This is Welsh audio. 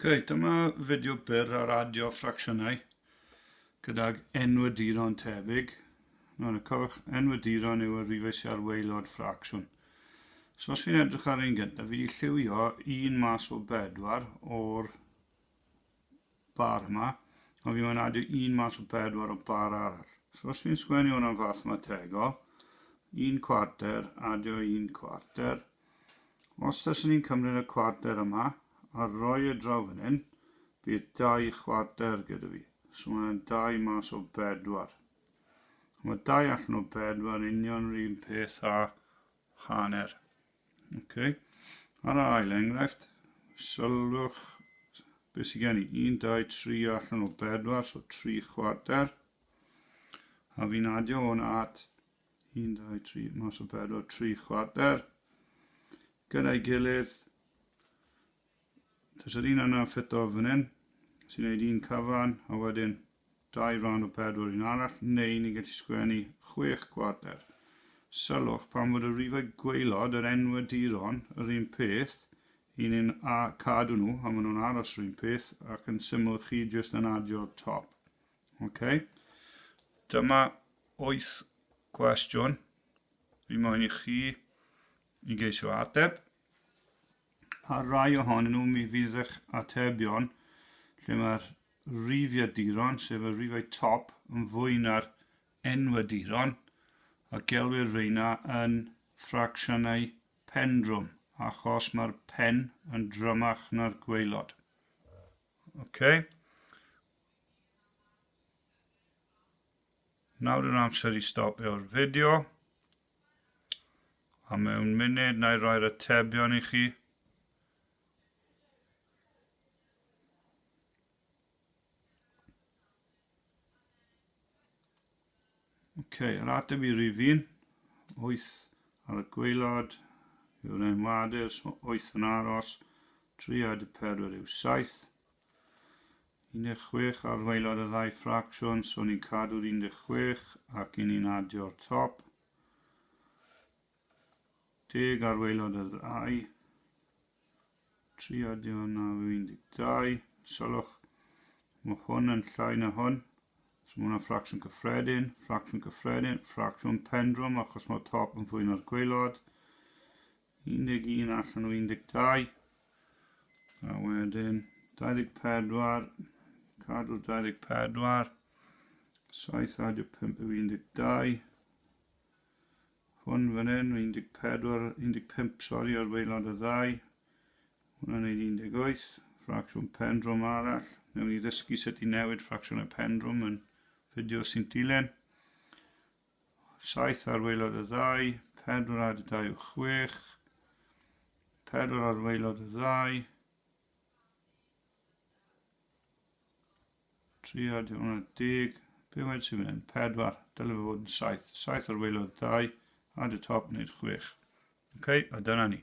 Dyma fideo byr ar adio ffracsiynau gydag enwaduron tebyg. Enwaduron yw y rhifau sy'n ar waelod ffracsiwn. So os fi'n edrych ar un gyntaf, fi wedi lliwio un mas o 4 o'r bar yma, a fi mae'n adio un mas o 4 o bar arall. So os fi'n sgwennu hwnna'n fath mategol, 1/4 adio 1/4. Os dysyn ni'n cymryd y cwarter yma, a rhoi y draw fan hyn, bydd 2/4 gyda fi. So mae'n 2 mas o 4. Mae 2 allan o 4 union yr un peth a hanner. Ar y ail enghraifft, sylwch beth sydd gen i. 1, 2, 3 allan o 4, so 3/4. A fi'n adio hwn at 1, 2, 3 mas o 4, 3/4. Gyda'i gilydd, Ta's yr un yna ffito fan hyn, sy'n gwneud un cyfan, a wedyn 2 rhan o 4 un arall, neu ni'n gallu sgwennu 6/4. Sylwch, pan fod y rhifau gwaelod, yr enwaduron, yr un peth, un ni'n cadw nhw, a maen nhw'n aros yr un peth, ac yn syml chi jyst yn adio'r top. Dyma 8 cwestiwn. Fi moyn i chi i geisio ateb. A rai ohonyn nhw mi fydd eich atebion lle mae'r rhifiaduron, sef y rhifau top, yn fwy na'r enwaduron, a gelwir reina yn ffracsiynau pendrwm, achos mae'r pen yn drymach na'r gwaelod. Nawr yw'r amser i stopio'r fideo, a mewn munud na i roi'r atebion i chi. Yr ateb i rhif 1, 8 ar y gwaelod yw'r enwadur, so 8 yn aros, 3 adio 4 yw 7. 16 ar waelod y ddau ffracsiwn, so ni'n cadw'r 16 ac ni'n adio'r top. 10 ar waelod y ddau, 3 adio 9 yw 12. Sylwch, mae hwn yn llai na hwn. So mae hwnna'n ffracsiwn cyffredin, ffracsiwn pendrwm, achos mae'r top yn fwy na'r gwaelod. 11 allan o 12. A wedyn 24, cadw'r 24. 7 adio 5 yw 12. Hwn fan hyn, 15 ar waelod y ddau. Hwna'n neud 18. Ffracsiwn pendrwm arall. Newn ni ddysgu sut i newid ffracsiwn y pendrwm yn fideo sy'n dilyn. 7 ar waelod y ddau, 4 adio 2 yw 6, 4 ar waelod y ddau, 3 adio 10, be wedi sy'n mynd? 4, dylai fe fod yn 7, 7 ar waelod y ddau, adio top wneud 6. A dyna ni.